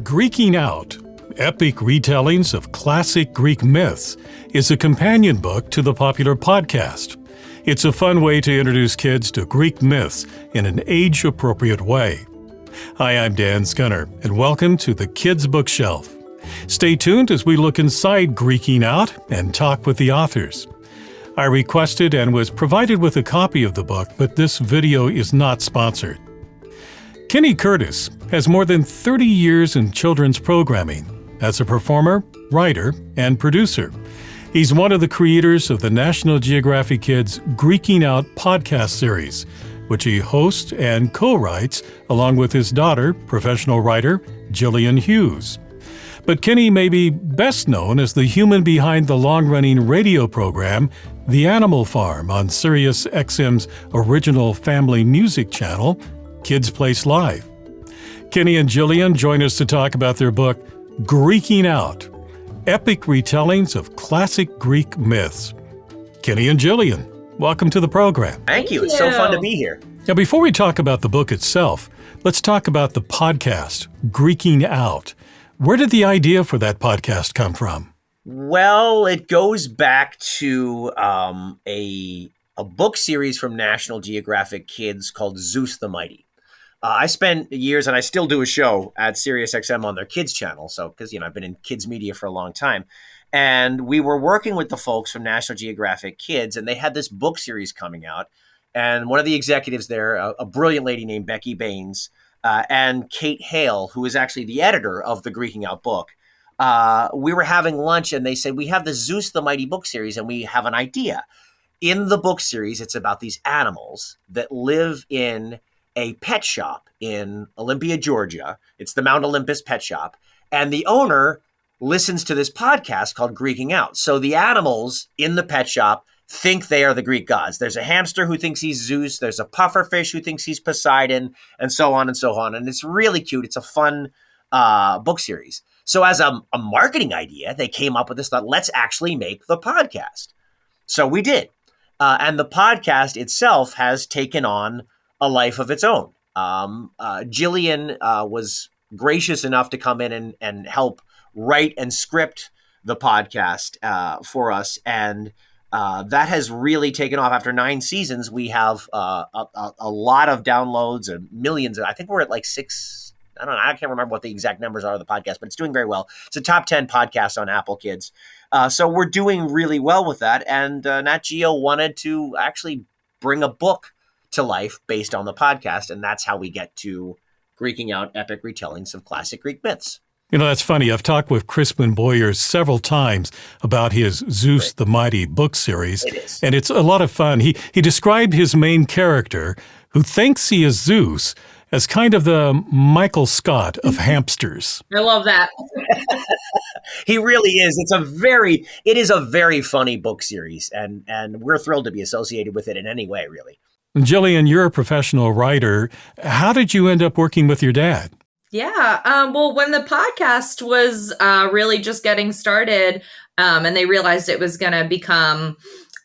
Greeking Out, Epic Retellings of Classic Greek Myths, is a companion book to the popular podcast. It's a fun way to introduce kids to Greek myths in an age-appropriate way. Hi, I'm Dan Scunner, and welcome to the Kids Bookshelf. Stay tuned as we look inside Greeking Out and talk with the authors. I requested and was provided with a copy of the book, but this video is not sponsored. Kenny Curtis has more than 30 years in children's programming as a performer, writer, and producer. He's one of the creators of the National Geographic Kids Greeking Out podcast series, which he hosts and co-writes along with his daughter, professional writer Jillian Hughes. But Kenny may be best known as the human behind the long-running radio program The Animal Farm on SiriusXM's original family music channel, Kids Place Live. Kenny and Jillian join us to talk about their book, Greeking Out, Epic Retellings of Classic Greek Myths. Kenny and Jillian, welcome to the program. Thank you. It's so fun to be here. Now, before we talk about the book itself, let's talk about the podcast, Greeking Out. Where did the idea for that podcast come from? Well, it goes back to a book series from National Geographic Kids called Zeus the Mighty. I spent years, and I still do a show at SiriusXM on their kids channel. So, because, I've been in kids media for a long time. And we were working with the folks from National Geographic Kids, and they had this book series coming out. And one of the executives there, a brilliant lady named Becky Baines, and Kate Hale, who is actually the editor of the Greeking Out book, we were having lunch, and they said, we have the Zeus the Mighty book series, and we have an idea. In the book series, it's about these animals that live in a pet shop in Olympia, Georgia. It's the Mount Olympus Pet Shop. And the owner listens to this podcast called Greeking Out. So the animals in the pet shop think they are the Greek gods. There's a hamster who thinks he's Zeus. There's a pufferfish who thinks he's Poseidon, and so on and so on. And it's really cute. It's a fun book series. So as a marketing idea, they came up with this thought, let's actually make the podcast. So we did. And the podcast itself has taken on a life of its own. Jillian was gracious enough to come in and help write and script the podcast for us. And that has really taken off. After 9 seasons, we have a lot of downloads and millions. I think we're at like 6. I don't know. I can't remember what the exact numbers are of the podcast, but it's doing very well. It's a top 10 podcast on Apple Kids. So we're doing really well with that. And Nat Geo wanted to actually bring a book to life based on the podcast. And that's how we get to Greeking Out Epic Retellings of Classic Greek Myths. That's funny. I've talked with Crispin Boyer several times about his Zeus the Mighty book series. It is. And it's a lot of fun. He described his main character, who thinks he is Zeus, as kind of the Michael Scott of hamsters. I love that. He really is. It is a very funny book series, and we're thrilled to be associated with it in any way, really. Jillian, you're a professional writer. How did you end up working with your dad? Yeah. Well, when the podcast was really just getting started, and they realized it was going to become,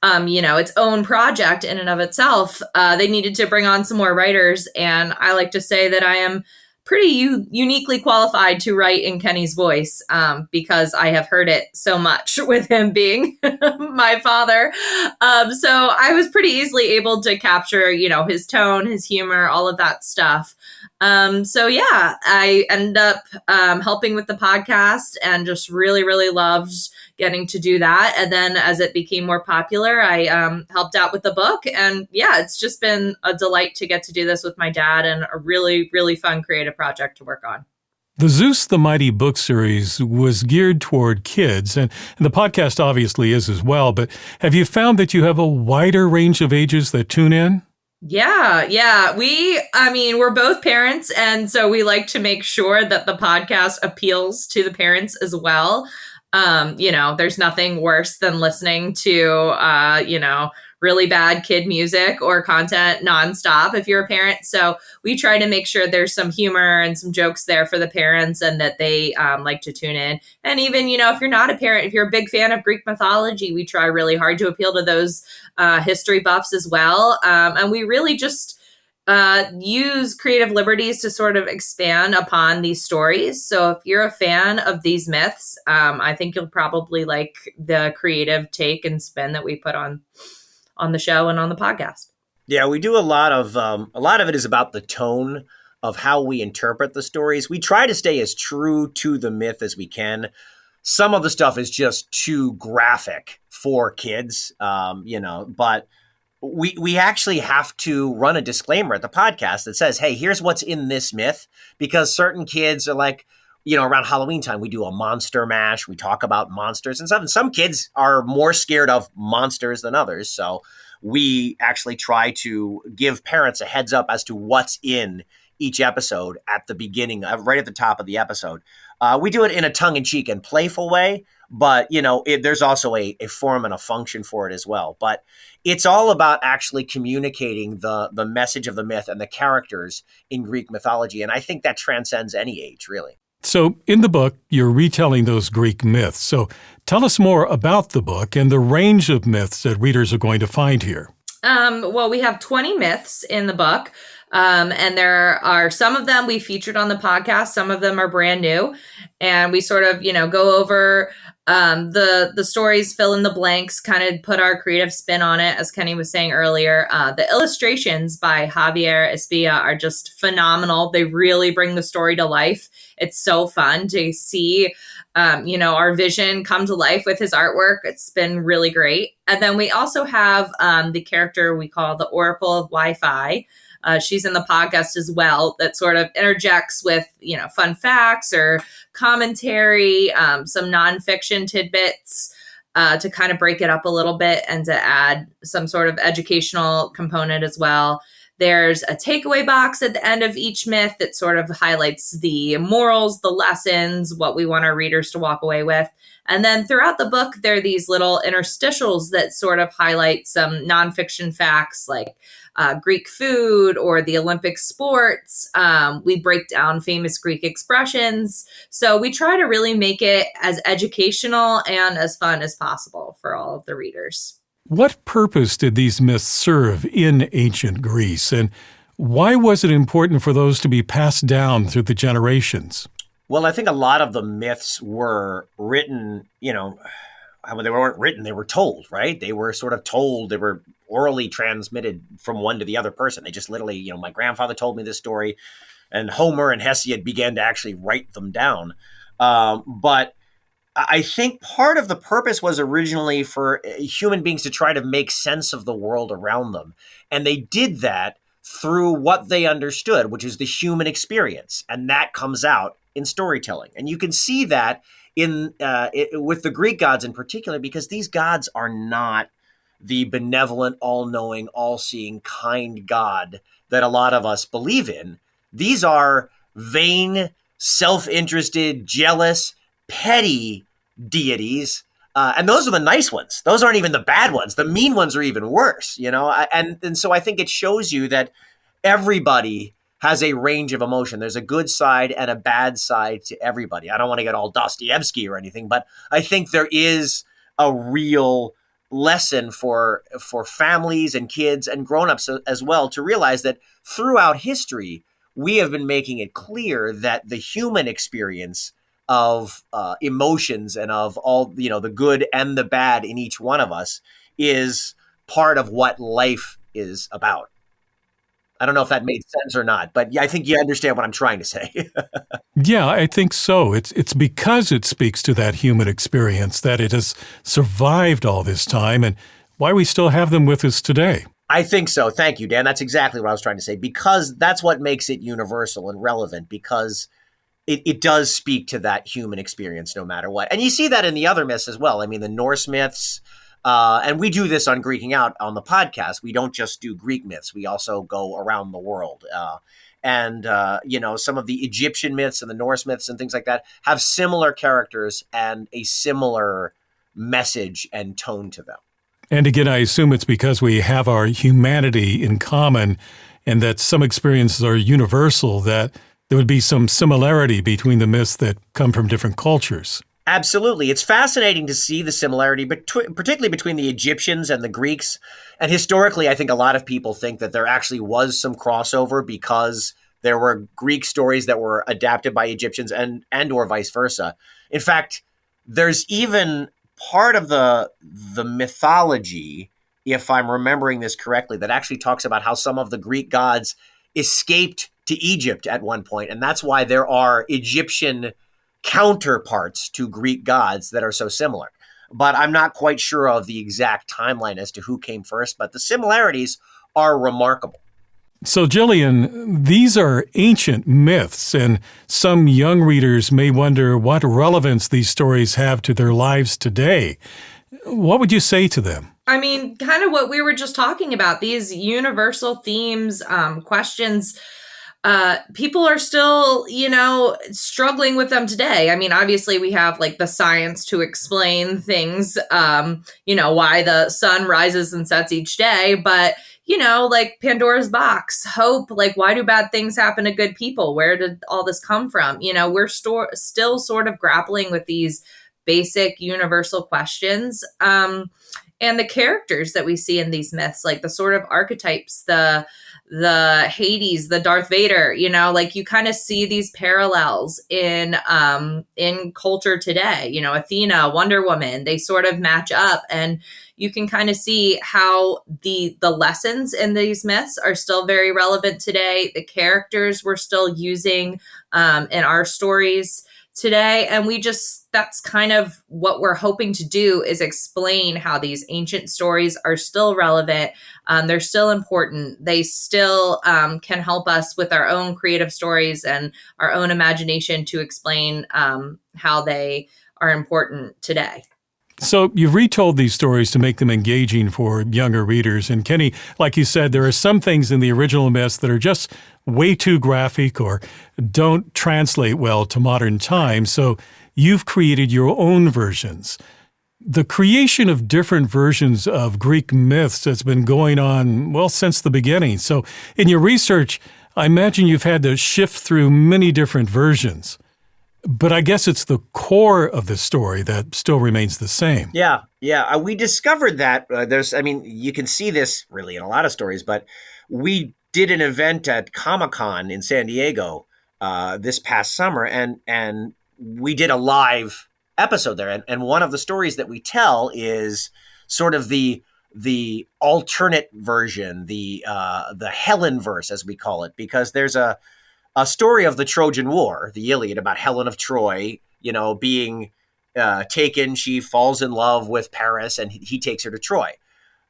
its own project in and of itself, they needed to bring on some more writers. And I like to say that I am pretty uniquely qualified to write in Kenny's voice, because I have heard it so much with him being my father. So I was pretty easily able to capture, his tone, his humor, all of that stuff. I ended up helping with the podcast and just really, really loved getting to do that. And then as it became more popular, I helped out with the book. And it's just been a delight to get to do this with my dad, and a really, really fun creative project to work on. The Zeus the Mighty book series was geared toward kids, and the podcast obviously is as well. But have you found that you have a wider range of ages that tune in? Yeah. We're both parents, and so we like to make sure that the podcast appeals to the parents as well. There's nothing worse than listening to, really bad kid music or content nonstop if you're a parent. So we try to make sure there's some humor and some jokes there for the parents, and that they like to tune in. And even, if you're not a parent, if you're a big fan of Greek mythology, we try really hard to appeal to those history buffs as well. And we really just use creative liberties to sort of expand upon these stories. So if you're a fan of these myths, I think you'll probably like the creative take and spin that we put on the show and on the podcast. Yeah, we do a lot of it is about the tone of how we interpret the stories. We try to stay as true to the myth as we can. Some of the stuff is just too graphic for kids, but we actually have to run a disclaimer at the podcast that says, hey, here's what's in this myth, because certain kids are like, around Halloween time, we do a monster mash. We talk about monsters and stuff. And some kids are more scared of monsters than others. So we actually try to give parents a heads up as to what's in each episode at the beginning, right at the top of the episode. We do it in a tongue-in-cheek and playful way, but, there's also a form and a function for it as well. But it's all about actually communicating the message of the myth and the characters in Greek mythology. And I think that transcends any age, really. So in the book, you're retelling those Greek myths. So tell us more about the book and the range of myths that readers are going to find here. Well, we have 20 myths in the book. And there are some of them we featured on the podcast. Some of them are brand new. And we sort of, go over the stories, fill in the blanks, kind of put our creative spin on it, as Kenny was saying earlier. The illustrations by Javier Espilla are just phenomenal. They really bring the story to life. It's so fun to see, our vision come to life with his artwork. It's been really great. And then we also have the character we call the Oracle of Wi-Fi. She's in the podcast as well, that sort of interjects with, fun facts or commentary, some nonfiction tidbits to kind of break it up a little bit and to add some sort of educational component as well. There's a takeaway box at the end of each myth that sort of highlights the morals, the lessons, what we want our readers to walk away with. And then throughout the book, there are these little interstitials that sort of highlight some nonfiction facts like Greek food or the Olympic sports. We break down famous Greek expressions. So we try to really make it as educational and as fun as possible for all of the readers. What purpose did these myths serve in ancient Greece, and why was it important for those to be passed down through the generations? Well, I think a lot of the myths were written, they weren't written, they were told, right? They were sort of told, they were orally transmitted from one to the other person. They just literally, my grandfather told me this story, and Homer and Hesiod began to actually write them down. But I think part of the purpose was originally for human beings to try to make sense of the world around them. And they did that through what they understood, which is the human experience. And that comes out in storytelling. And you can see that with the Greek gods in particular, because these gods are not the benevolent, all-knowing, all-seeing, kind God that a lot of us believe in. These are vain, self-interested, jealous, petty deities. And those are the nice ones. Those aren't even the bad ones. The mean ones are even worse, And so I think it shows you that everybody has a range of emotion. There's a good side and a bad side to everybody. I don't want to get all Dostoevsky or anything, but I think there is a real lesson for families and kids and grown-ups as well to realize that throughout history, we have been making it clear that the human experience of emotions and of all, the good and the bad in each one of us is part of what life is about. I don't know if that made sense or not, but I think you understand what I'm trying to say. Yeah, I think so. It's because it speaks to that human experience that it has survived all this time and why we still have them with us today. I think so. Thank you, Dan. That's exactly what I was trying to say, because that's what makes it universal and relevant, because it does speak to that human experience no matter what. And you see that in the other myths as well. I mean, the Norse myths, and we do this on Greeking Out on the podcast. We don't just do Greek myths. We also go around the world. And some of the Egyptian myths and the Norse myths and things like that have similar characters and a similar message and tone to them. And again, I assume it's because we have our humanity in common and that some experiences are universal, that there would be some similarity between the myths that come from different cultures. Absolutely. It's fascinating to see the similarity, particularly between the Egyptians and the Greeks. And historically, I think a lot of people think that there actually was some crossover because there were Greek stories that were adapted by Egyptians and or vice versa. In fact, there's even part of the mythology, if I'm remembering this correctly, that actually talks about how some of the Greek gods escaped to Egypt at one point, and that's why there are Egyptian counterparts to Greek gods that are so similar. But I'm not quite sure of the exact timeline as to who came first, but the similarities are remarkable. So, Jillian, these are ancient myths, and some young readers may wonder what relevance these stories have to their lives today. What would you say to them? I mean, kind of what we were just talking about, these universal themes, questions. People are still, struggling with them today. I mean, obviously we have like the science to explain things, why the sun rises and sets each day, but like Pandora's box, hope, like why do bad things happen to good people? Where did all this come from? We're still sort of grappling with these basic universal questions. And the characters that we see in these myths, like the sort of archetypes, the Hades, the Darth Vader, like you kind of see these parallels in culture today. Athena, Wonder Woman, they sort of match up, and you can kind of see how the lessons in these myths are still very relevant today. The characters we're still using in our stories today, and that's kind of what we're hoping to do, is explain how these ancient stories are still relevant. They're still important. They still can help us with our own creative stories and our own imagination to explain how they are important today. So you've retold these stories to make them engaging for younger readers. And Kenny, like you said, there are some things in the original myths that are just way too graphic or don't translate well to modern times. So you've created your own versions. The creation of different versions of Greek myths has been going on, well, since the beginning. So in your research, I imagine you've had to shift through many different versions. But I guess it's the core of the story that still remains the same. Yeah. We discovered that you can see this really in a lot of stories, but we did an event at Comic-Con in San Diego this past summer, and we did a live episode there. And one of the stories that we tell is sort of the alternate version, the Helen verse, as we call it, because there's a story of the Trojan War, the Iliad, about Helen of Troy, being taken. She falls in love with Paris, and he takes her to Troy.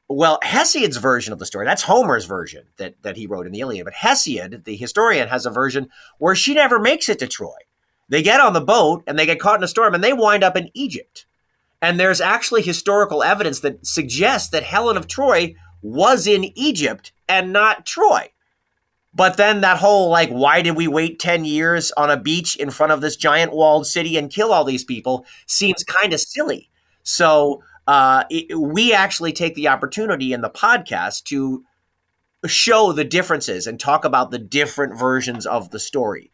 Well, Hesiod's version of the story, that's Homer's version that he wrote in the Iliad. But Hesiod, the historian, has a version where she never makes it to Troy. They get on the boat, and they get caught in a storm, and they wind up in Egypt. And there's actually historical evidence that suggests that Helen of Troy was in Egypt and not Troy. But then that whole, why did we wait 10 years on a beach in front of this giant walled city and kill all these people seems kind of silly. So we actually take the opportunity in the podcast to show the differences and talk about the different versions of the story.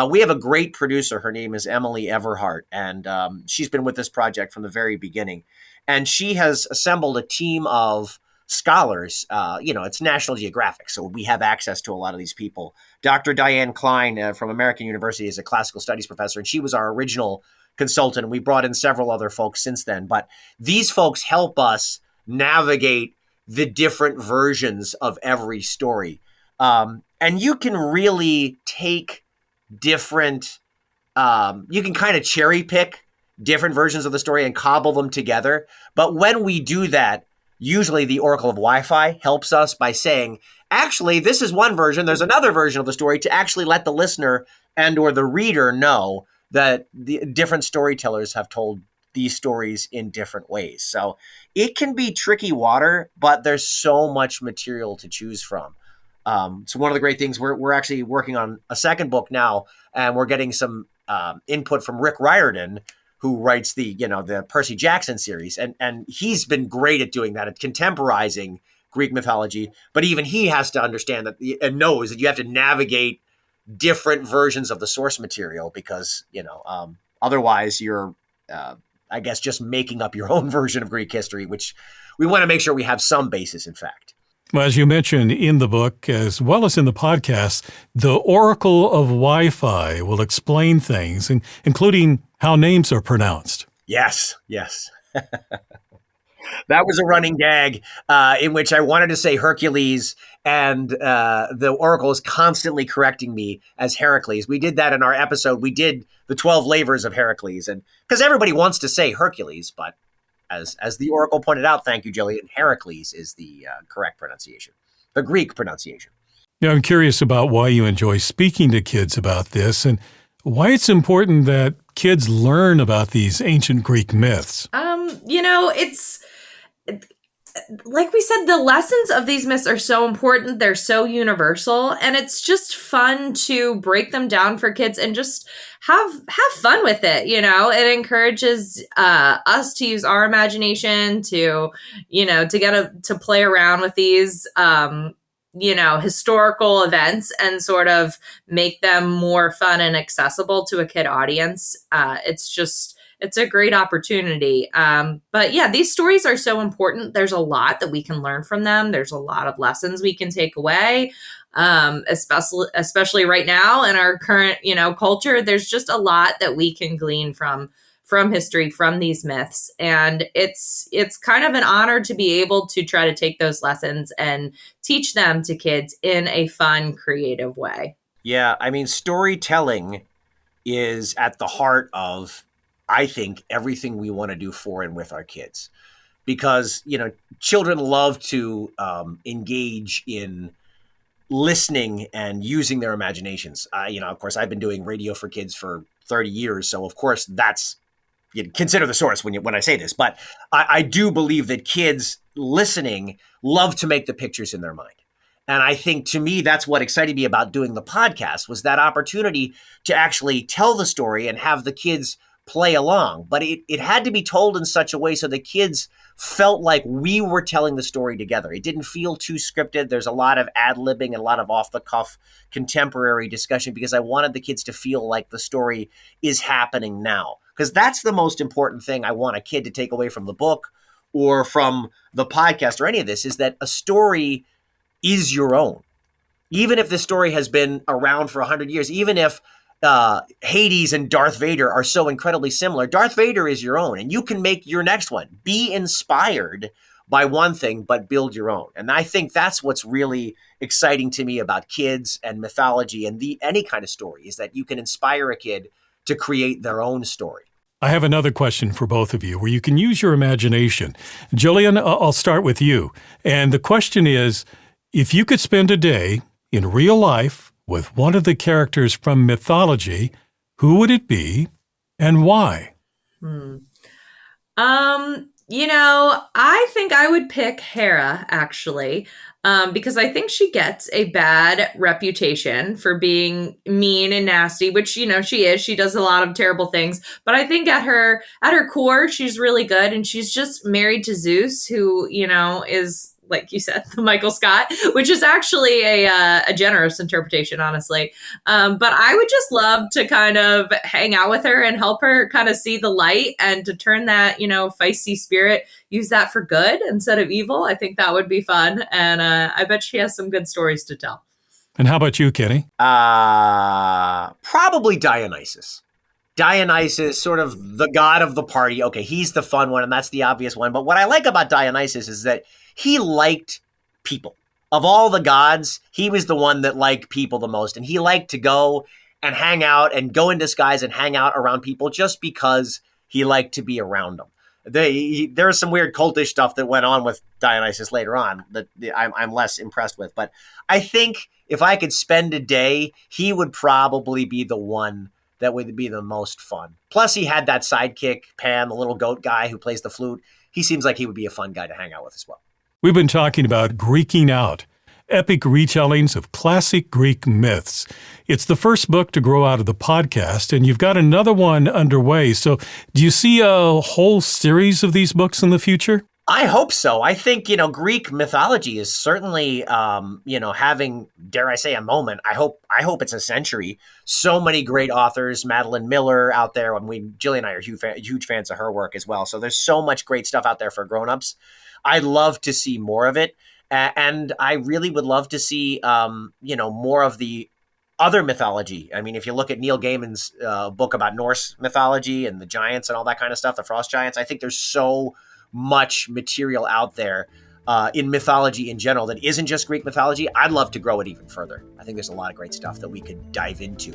We have a great producer. Her name is Emily Everhart, and she's been with this project from the very beginning. And she has assembled a team of scholars. It's National Geographic, so we have access to a lot of these people. Dr. Diane Klein from American University is a classical studies professor, and she was our original consultant. We brought in several other folks since then, but these folks help us navigate the different versions of every story. And you can really take different, you can kind of cherry pick different versions of the story and cobble them together. But when we do that, usually the Oracle of Wi-Fi helps us by saying, actually, this is one version, there's another version of the story, to actually let the listener and or the reader know that the different storytellers have told these stories in different ways. So it can be tricky water, but there's so much material to choose from. So one of the great things, we're actually working on a second book now, and we're getting some input from Rick Riordan, who writes the Percy Jackson series. And he's been great at doing that, at contemporizing Greek mythology. But even he has to understand that and knows that you have to navigate different versions of the source material because, otherwise you're I guess, just making up your own version of Greek history, which we want to make sure we have some basis in fact. Well, as you mentioned in the book, as well as in the podcast, the Oracle of Wi-Fi will explain things, including how names are pronounced. Yes. That was a running gag in which I wanted to say Hercules, and the Oracle is constantly correcting me as Heracles. We did that in our episode. We did the 12 lavers of Heracles, and because everybody wants to say Hercules, but as the Oracle pointed out, thank you, Jillian, Heracles is the correct pronunciation, the Greek pronunciation. Now, I'm curious about why you enjoy speaking to kids about this and why it's important that kids learn about these ancient Greek myths. It's like we said, the lessons of these myths are so important. They're so universal, and it's just fun to break them down for kids and just have fun with it. It encourages us to use our imagination to play around with these historical events and sort of make them more fun and accessible to a kid audience. It's a great opportunity. But yeah, these stories are so important. There's a lot that we can learn from them. There's a lot of lessons we can take away, especially right now in our current, culture. There's just a lot that we can glean from history, from these myths. And it's kind of an honor to be able to try to take those lessons and teach them to kids in a fun, creative way. Yeah, I mean, storytelling is at the heart of, I think, everything we want to do for and with our kids, because, children love to engage in listening and using their imaginations. Of course, I've been doing radio for kids for 30 years. So of course that's, consider the source when I say this, but I do believe that kids listening love to make the pictures in their mind. And I think, to me, that's what excited me about doing the podcast, was that opportunity to actually tell the story and have the kids play along. But it had to be told in such a way so the kids felt like we were telling the story together. It didn't feel too scripted. There's a lot of ad-libbing and a lot of off-the-cuff contemporary discussion, because I wanted the kids to feel like the story is happening now. Because that's the most important thing I want a kid to take away from the book or from the podcast or any of this, is that a story is your own. Even if the story has been around for 100 years, even if Hades and Darth Vader are so incredibly similar, Darth Vader is your own, and you can make your next one. Be inspired by one thing, but build your own. And I think that's what's really exciting to me about kids and mythology and any kind of story, is that you can inspire a kid to create their own story. I have another question for both of you where you can use your imagination. Jillian, I'll start with you. And the question is, if you could spend a day in real life with one of the characters from mythology, who would it be and why? I think I would pick Hera, actually, because I think she gets a bad reputation for being mean and nasty, which, she is. She does a lot of terrible things. But I think at her core, she's really good. And she's just married to Zeus, who, is, like you said, the Michael Scott, which is actually a generous interpretation, honestly. But I would just love to kind of hang out with her and help her kind of see the light and to turn that, feisty spirit, use that for good instead of evil. I think that would be fun. And I bet she has some good stories to tell. And how about you, Kenny? Probably Dionysus. Dionysus, sort of the god of the party. Okay, he's the fun one, and that's the obvious one. But what I like about Dionysus is that he liked people. Of all the gods, he was the one that liked people the most. And he liked to go and hang out and go in disguise and hang out around people just because he liked to be around them. There's some weird cultish stuff that went on with Dionysus later on that I'm less impressed with. But I think if I could spend a day, he would probably be the one that would be the most fun. Plus, he had that sidekick, Pan, the little goat guy who plays the flute. He seems like he would be a fun guy to hang out with as well. We've been talking about Greeking Out, epic retellings of classic Greek myths. It's the first book to grow out of the podcast, and you've got another one underway. So do you see a whole series of these books in the future? I hope so. I think, Greek mythology is certainly, having, dare I say, a moment. I hope it's a century. So many great authors, Madeline Miller out there. Jillian and I are huge fans of her work as well. So there's so much great stuff out there for grownups. I'd love to see more of it. And I really would love to see, more of the other mythology. I mean, if you look at Neil Gaiman's book about Norse mythology and the giants and all that kind of stuff, the frost giants, I think there's so much material out there in mythology in general that isn't just Greek mythology. I'd love to grow it even further. I think there's a lot of great stuff that we could dive into.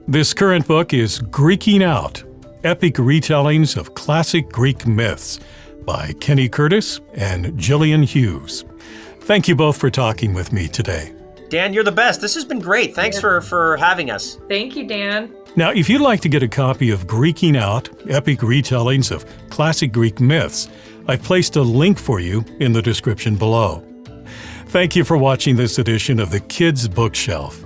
This current book is Greeking Out, Epic Retellings of Classic Greek Myths by Kenny Curtis and Jillian Hughes. Thank you both for talking with me today. Dan, you're the best. This has been great. Thanks for having us. Thank you, Dan. Now, if you'd like to get a copy of Greeking Out, Epic Retellings of Classic Greek Myths, I've placed a link for you in the description below. Thank you for watching this edition of the Kids Bookshelf.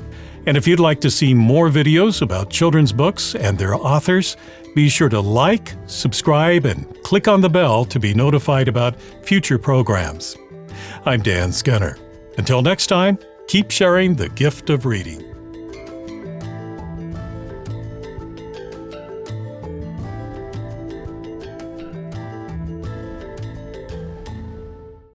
And if you'd like to see more videos about children's books and their authors, be sure to like, subscribe, and click on the bell to be notified about future programs. I'm Dan Skinner. Until next time, keep sharing the gift of reading.